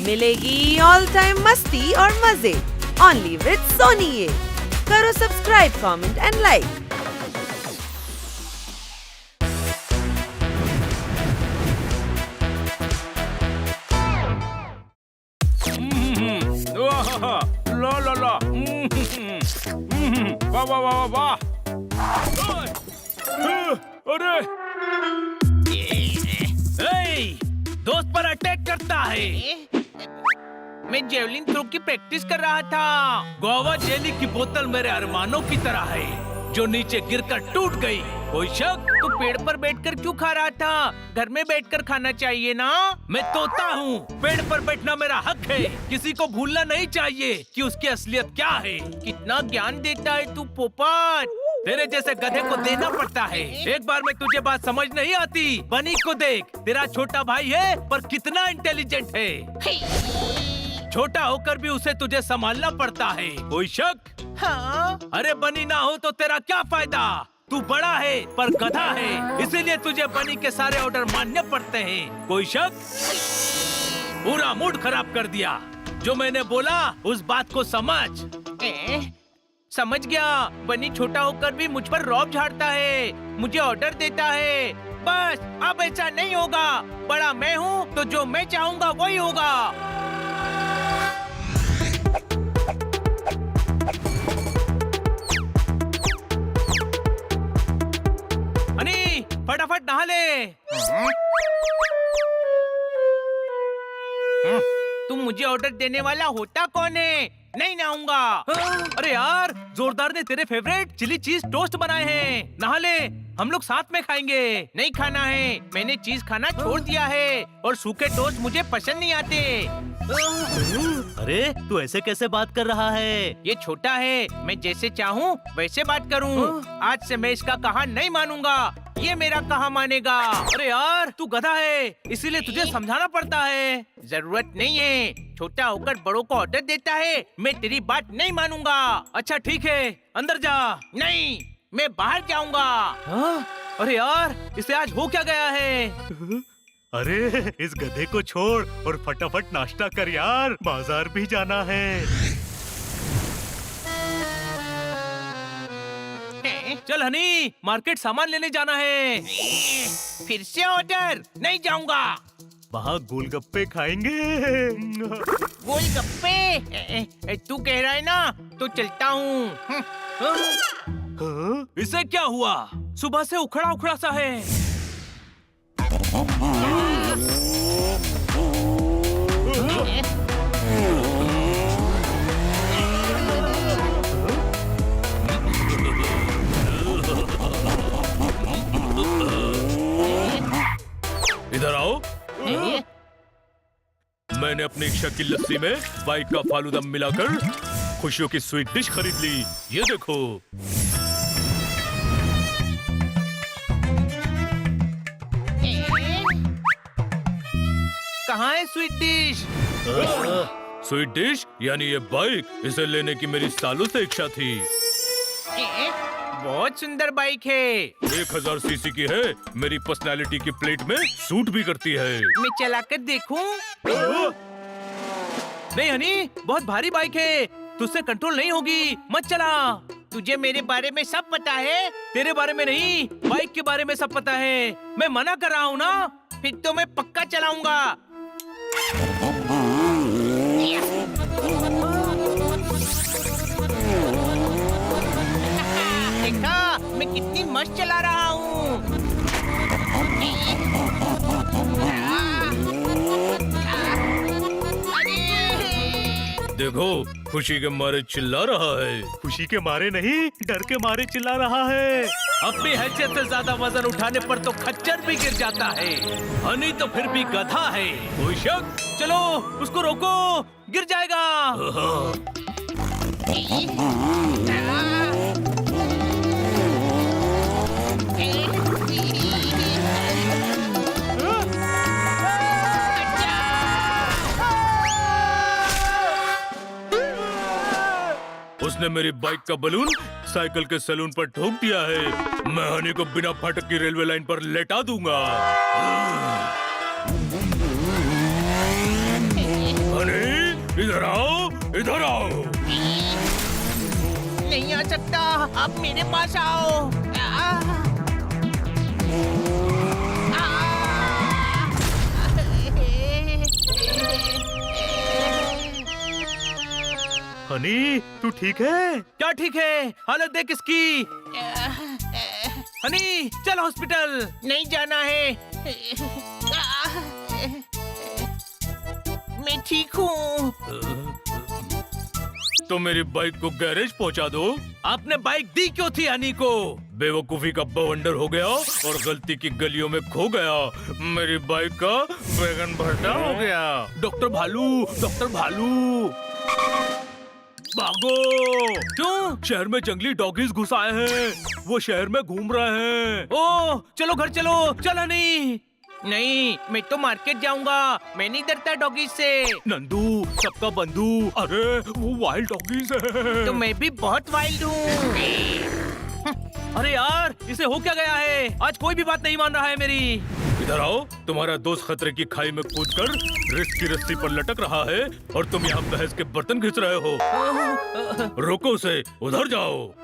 मिलेगी all time मस्ती और मजे ओनली विद सोनी ये। करो सब्सक्राइब, कमेंट एंड लाइक। ला ला ला वाह वाह वाह वाह। अरे दोस्त पर अटैक करता है। मैं जेवलिन थ्रो की प्रैक्टिस कर रहा था। गोवा जेली की बोतल मेरे अरमानों की तरह है जो नीचे गिरकर टूट गई। कोई शक? तो पेड़ पर बैठकर क्यों खा रहा था? घर में बैठकर खाना चाहिए ना। मैं तोता हूँ, पेड़ पर बैठना मेरा हक है। किसी को भूलना नहीं चाहिए कि उसकी असलियत क्या है। कितना ज्ञान देता है तू पोपट। तेरे जैसे गधे को देना पड़ता है। एक बार में तुझे बात समझ नहीं आती। बनी को देख, तेरा छोटा भाई है पर कितना इंटेलिजेंट है। छोटा होकर भी उसे तुझे संभालना पड़ता है। कोई शक? हाँ? अरे बनी ना हो तो तेरा क्या फायदा? तू बड़ा है पर गधा है, इसीलिए तुझे बनी के सारे ऑर्डर मानने पड़ते हैं। कोई शक? पूरा मूड खराब कर दिया। जो मैंने बोला उस बात को समझ। समझ गया। बनी छोटा होकर भी मुझ पर रौब झाड़ता है, मुझे ऑर्डर देता है। बस अब ऐसा नहीं होगा। बड़ा मैं हूँ तो जो मैं चाहूँगा वही होगा। अनी फटाफट नहा ले। तुम मुझे ऑर्डर देने वाला होता कौन है? नहीं नहाऊंगा। अरे यार, जोरदार ने तेरे फेवरेट चिली चीज टोस्ट बनाए हैं। नहा ले, हम लोग साथ में खाएंगे। नहीं खाना है, मैंने चीज खाना छोड़ दिया है और सूखे टोस्ट मुझे पसंद नहीं आते। अरे तू ऐसे कैसे बात कर रहा है? ये छोटा है, मैं जैसे चाहूँ वैसे बात करूँ। आज से मैं इसका कहा नहीं मानूंगा, ये मेरा कहा मानेगा। अरे यार, तू गधा है, इसीलिए तुझे समझाना पड़ता है। जरूरत नहीं है, छोटा होकर बड़ों को ऑर्डर देता है। मैं तेरी बात नहीं मानूंगा। अच्छा ठीक है, अंदर जा। नहीं, मैं बाहर जाऊंगा। अरे यार, इसे आज हो क्या गया है? अरे इस गधे को छोड़ और फटाफट नाश्ता कर यार, बाजार भी जाना है। चल हनी, मार्केट सामान लेने जाना है। फिर से ऑर्डर? नहीं जाऊंगा। वहाँ गोलगप्पे खाएंगे। गोलगप्पे? तू कह रहा है ना, तो चलता हूँ। इसे क्या हुआ? सुबह से उखड़ा उखड़ा सा है। इधर आओ। मैंने अपनी इच्छा की लस्सी में बाइक का फालूदा मिलाकर खुशियों की स्वीट डिश खरीद ली। ये देखो। कहाँ है स्वीट डिश? स्वीट डिश यानी ये बाइक, इसे लेने की मेरी सालों से इच्छा थी। बहुत सुंदर बाइक है। 1000 सीसी की है। मेरी पर्सनालिटी की प्लेट में सूट भी करती है। मैं चलाकर देखूं? नहीं हनी, बहुत भारी बाइक है, तुझसे कंट्रोल नहीं होगी। मत चला। तुझे मेरे बारे में सब पता है। तेरे बारे में नहीं, बाइक के बारे में सब पता है। मैं मना कर रहा हूँ ना। फिर तो मैं पक्का चलाऊंगा। देखा, मैं कितनी मस्त चला रहा हूँ। देखो, खुशी के मारे चिल्ला रहा है। खुशी के मारे नहीं, डर के मारे चिल्ला रहा है। अपनी हैसियत से ज्यादा वजन उठाने पर तो खच्चर भी गिर जाता है। हनी तो फिर भी गधा है। कोई शक? चलो उसको रोको, गिर जाएगा। उसने मेरी बाइक का बलून साइकिल के सैलून पर ठोक दिया है। मैं हनी को बिना फाटक की रेलवे लाइन पर लेटा दूंगा। इधर आओ। नहीं आ सकता, आप मेरे पास आओ। हनी, तू ठीक है? क्या ठीक है? हालत देख इसकी। हनी, चल हॉस्पिटल। नहीं जाना है। मैं ठीक हूँ। तो मेरी बाइक को गैरेज पहुंचा दो। आपने बाइक दी क्यों थी हनी को? बेवकूफी का बवंडर हो गया और गलती की गलियों में खो गया। मेरी बाइक का वैगन भरटा हो गया। डॉक्टर भालू, डॉक्टर भालू। भागो! क्यों? शहर में जंगली डॉगीज घुस आए हैं। वो शहर में घूम रहे हैं। ओ, चलो घर चलो। चल हनी। नहीं, मैं तो मार्केट जाऊंगा। मैं नहीं डरता डॉगीज से। नंदू, सबका बंधु। अरे वो वाइल्ड डॉगीज है। तो मैं भी बहुत वाइल्ड हूँ। अरे यार, इसे हो क्या गया है? आज कोई भी बात नहीं मान रहा है मेरी। इधर आओ। तुम्हारा दोस्त खतरे की खाई में कूदकर रिस्क की रस्सी पर लटक रहा है और तुम यहाँ बहस के बर्तन खींच रहे हो। रोको उसे, उधर जाओ।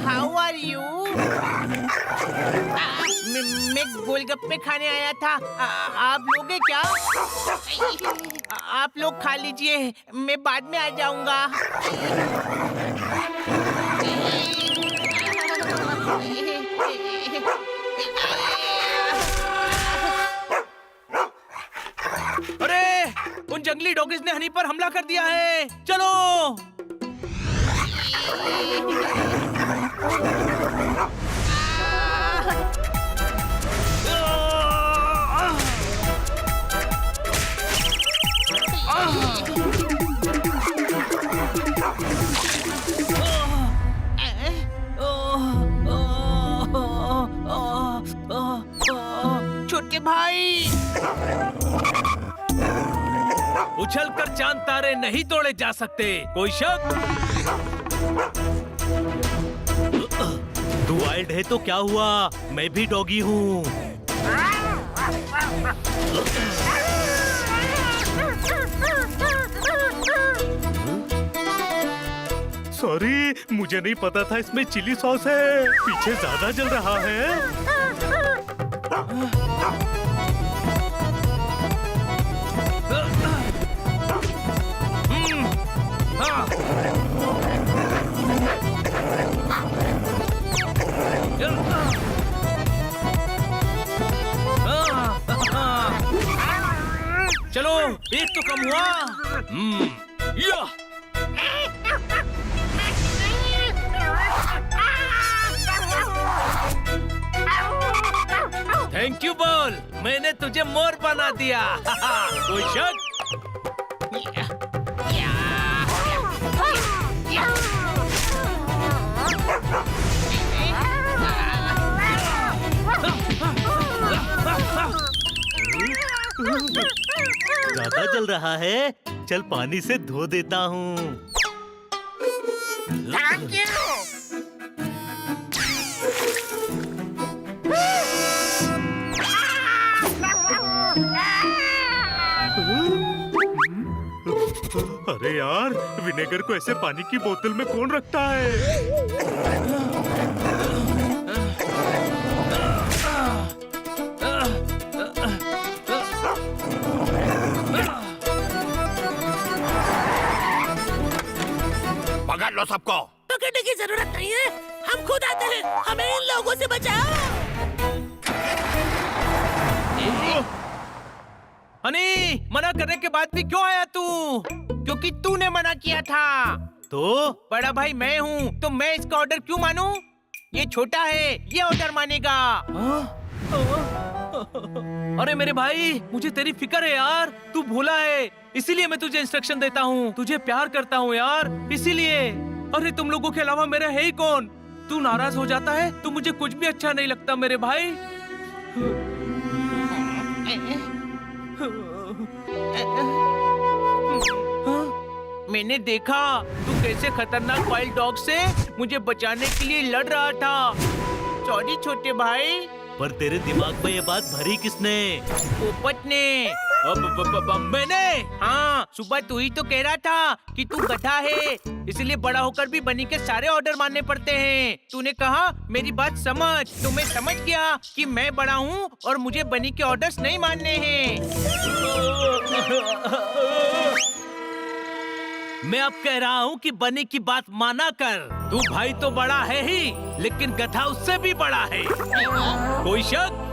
How are you? मैं गोलगप्पे खाने आया था। आप लोगे क्या? आप लोग खा लीजिए, मैं बाद में आ जाऊंगा। अरे, उन जंगली डॉगीज ने हनी पर हमला कर दिया है। चलो। छोटे भाई, उछलकर चांद तारे नहीं तोड़े जा सकते। कोई शक? तू वाइल्ड है तो क्या हुआ? मैं भी डॉगी हूँ। सॉरी, मुझे नहीं पता था इसमें चिली सॉस है। पीछे ज्यादा जल रहा है। चलो, एक तो कम हुआ। या! थैंक यू बोल, मैंने तुझे मोर बना दिया। कोई शक? ज्यादा जल रहा है, चल पानी से धो देता हूँ। अरे यार, विनेगर को ऐसे पानी की बोतल में कौन रखता है? पकड़ लो सबको। पकड़ने की जरूरत नहीं है, हम खुद आते हैं। हमें इन लोगों से बचाओ। हनी, मना करने के बाद भी क्यों आया तू? क्योंकि तूने मना किया था। तो बड़ा भाई मैं हूँ, तो मैं इसका ऑर्डर क्यों मानूं? ये छोटा है, ये ऑर्डर मानेगा। अरे मेरे भाई, मुझे तेरी फिक्र है यार। तू भूला है, इसीलिए मैं तुझे इंस्ट्रक्शन देता हूँ। तुझे प्यार करता हूँ यार, इसीलिए। अरे तुम लोगों के अलावा मेरा है ही कौन? तू नाराज हो जाता है तो मुझे कुछ भी अच्छा नहीं लगता मेरे भाई। मैंने देखा तू कैसे खतरनाक वाइल्ड डॉग से मुझे बचाने के लिए लड़ रहा था। सॉरी छोटे भाई। पर तेरे दिमाग में ये बात भरी किसने? पोपट ने। मैंने? हाँ, सुबह तू ही तो कह रहा था कि तू गधा है, इसलिए बड़ा होकर भी बनी के सारे ऑर्डर मानने पड़ते हैं। तूने कहा मेरी बात समझ, तो मैं समझ गया कि मैं बड़ा हूँ और मुझे बनी के ऑर्डर्स नहीं मानने हैं। मैं अब कह रहा हूँ कि बनी की बात माना कर। तू भाई तो बड़ा है ही, लेकिन गधा उससे भी बड़ा है। कोई शक?